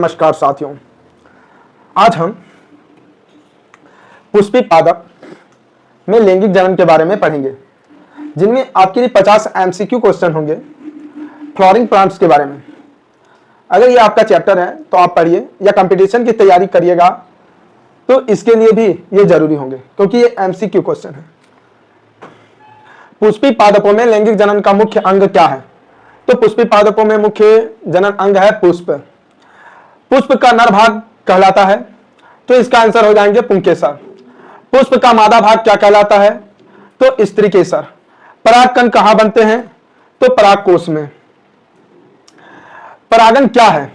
नमस्कार साथियों, आज हम पुष्पी पादप में लैंगिक जनन के बारे में पढ़ेंगे, जिनमें आपके लिए 50 एमसीक्यू क्वेश्चन होंगे फ्लावरिंग प्लांट्स के बारे में। अगर ये आपका चैप्टर है तो आप पढ़िए, या कंपटीशन की तैयारी करिएगा तो इसके लिए भी ये जरूरी होंगे, क्योंकि ये एमसीक्यू क्वेश्चन है। पुष्पी पादपों में लैंगिक जनन का मुख्य अंग क्या है? तो पुष्पी पादपों में मुख्य जनन अंग है पुष्प। पुष्प का नर भाग कहलाता है, तो इसका आंसर हो जाएंगे पुंकेसर। पुष्प का मादा भाग क्या कहलाता है? तो स्त्रीकेसर। परागकण कहां बनते हैं? तो परागकोश में। परागन क्या है?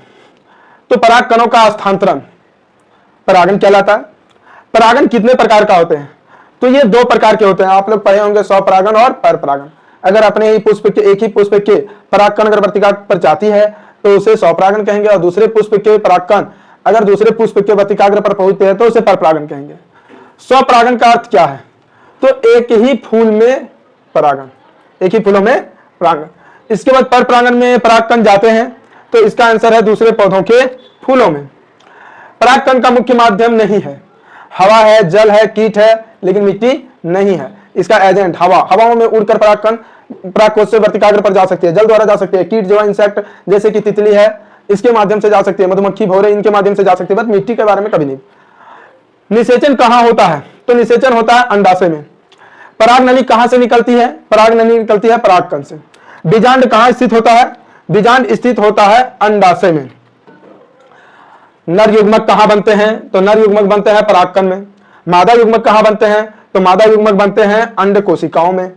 तो परागकणों का स्थानांतरण परागन कहलाता है। परागन कितने प्रकार का होते हैं? तो ये 2 प्रकार के होते हैं। आप लोग पढ़े होंगे स्वपरागन और परपरागन। अगर अपने ही पुष्प के एक ही पुष्प के परागकण अगर वर्तिकाग्र पर जाती है तो उसे स्वपरागन कहेंगे, और दूसरे पुष्प के परागकण अगर दूसरे पुष्प के वर्तिकाग्र पर पहुंचते हैं तो उसे परपरागन कहेंगे। स्वपरागन का अर्थ क्या है? तो एक ही फूल में परागन, एक ही फूलों में परागन। इसके बाद परपरागन में परागकण जाते हैं, तो इसका आंसर है दूसरे पौधों के फूलों में। परागकण का मुख्य माध्यम नहीं है, हवा है, जल है, कीट है, लेकिन मिट्टी नहीं है। इसका एजेंट हवाओं में उड़कर परागकण परागकोश से वर्तिकाग्र पर जा सकती है, जल द्वारा जा सकती है, कीट जो है इंसेक्ट जैसे कि तितली है इसके माध्यम से जा सकती है, मधुमक्खी, भौरे इनके माध्यम से जा सकती है, बस मिट्टी के बारे में कभी नहीं। निषेचन कहां होता है? तो निषेचन होता है अंडाशय में। पराग नली कहां से निकलती है? पराग नली निकलती है परागकण से। बीजांड कहां स्थित होता है? बीजांड स्थित होता है अंडाशय में। नर युग्मक कहां बनते हैं? तो नर युग्मक बनते हैं परागकण में। मादा युग्मक कहां बनते हैं? तो मादा युग्मक बनते हैं अंड कोशिकाओं में।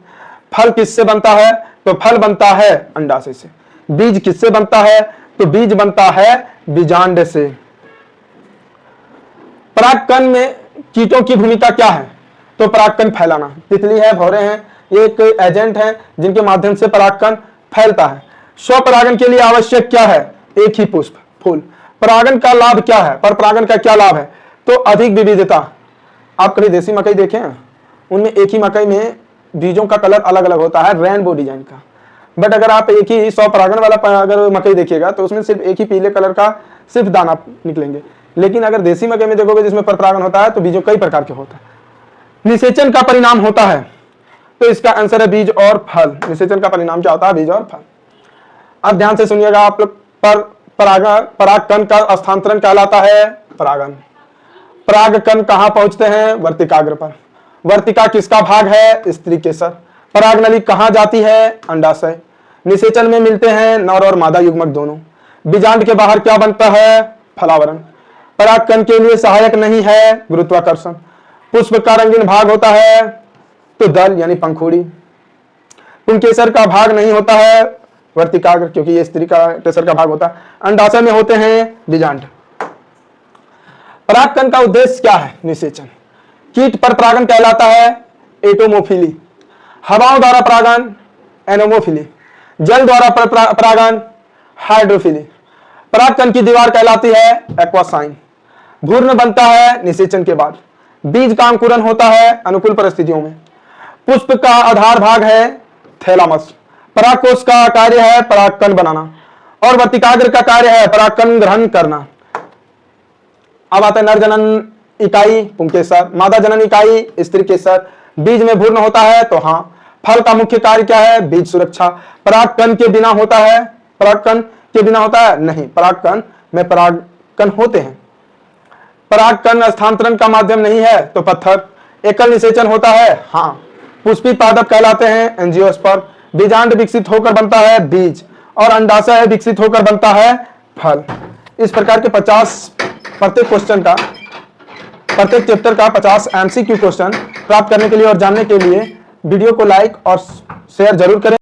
फल किससे बनता है? तो फल बनता है अंडाशय से। बीज किससे बनता है? तो बीज बनता है बीजांड से। परागकण में कीटों की भूमिका क्या है? तो परागकण फैलाना। तितली है, भौरे हैं, ये एक एजेंट है जिनके माध्यम से परागकण फैलता है। स्वपरागन के लिए आवश्यक क्या है? एक ही पुष्प, फूल। परागन का लाभ क्या है? पर परागन का क्या लाभ है? तो अधिक विविधता। आप कभी देसी मकई देखे हैं? उनमें एक ही मकई में बीजों का कलर अलग अलग होता है, रेनबो डिजाइन का। बट अगर आप एक ही स्वपरागन वाला अगर मकई देखिएगा तो उसमें सिर्फ एक ही पीले कलर का सिर्फ दाना निकलेंगे। लेकिन अगर देसी मकई में देखोगे जिसमें परपरागन होता है तो बीजों कई प्रकार के होता है। निषेचन का परिणाम होता है, तो इसका आंसर है बीज और फल। निषेचन का परिणाम क्या होता है? बीज और फल। अब ध्यान से सुनिएगा आप लोग। परागकण का स्थानांतरण कहलाता है परागन। परागकण कहां पहुंचते हैं? वर्तिकाग्र पर। वर्तिका किसका भाग है? स्त्रीकेसर। पराग नली कहां जाती है? अंडाशय। निषेचन में मिलते हैं नर और मादा युग्मक दोनों। बीजांड के बाहर क्या बनता है? फलावरण। परागकण के लिए सहायक नहीं है गुरुत्वाकर्षण। पुष्प का रंगीन भाग होता है तो दल यानी पंखुड़ी। पुंकेसर का भाग नहीं होता है वर्तिकाग्र, क्योंकि ये स्त्री का केसर का भाग होता है। अंडाशय में होते हैं बीजांड। परागकण का उद्देश्य क्या है? निषेचन। कीट पर परागन कहलाता है एटोमोफिली। हवाओं द्वारा परागन एनोमोफिली। जल द्वारा परागन हाइड्रोफिली। परागकण की दीवार कहलाती है एक्वासाइन। भ्रूण बनता है निषेचन के बाद। बीज का अंकुरन होता है अनुकूल परिस्थितियों में। पुष्प का आधार भाग है थैलामस। परागकोश का कार्य है परागकण बनाना, और वर्तिकाग्र का कार्य है परागकण ग्रहण करना। अब आता है नर जनन इकाई पुंकेसर, मादा जनन इकाई स्त्रीकेसर। बीज में भ्रूण होता है तो हाँ। फल का मुख्य कार्य क्या है? बीज सुरक्षा। परागकण के बिना होता है? परागकण के बिना होता है? नहीं, परागकण में परागकण होते हैं। परागकण स्थानांतरण का माध्यम नहीं है तो पत्थर। एकल निषेचन होता है? हाँ। पुष्पी पादप कहलाते हैं एंजियोस्पर्म। बीजांड विकसित होकर बनता है बीज, और अंडाशय विकसित होकर बनता है फल। इस प्रकार के 50 प्रत्येक चैप्टर का 50 एमसीक्यू क्वेश्चन प्राप्त करने के लिए और जानने के लिए वीडियो को लाइक और शेयर जरूर करें।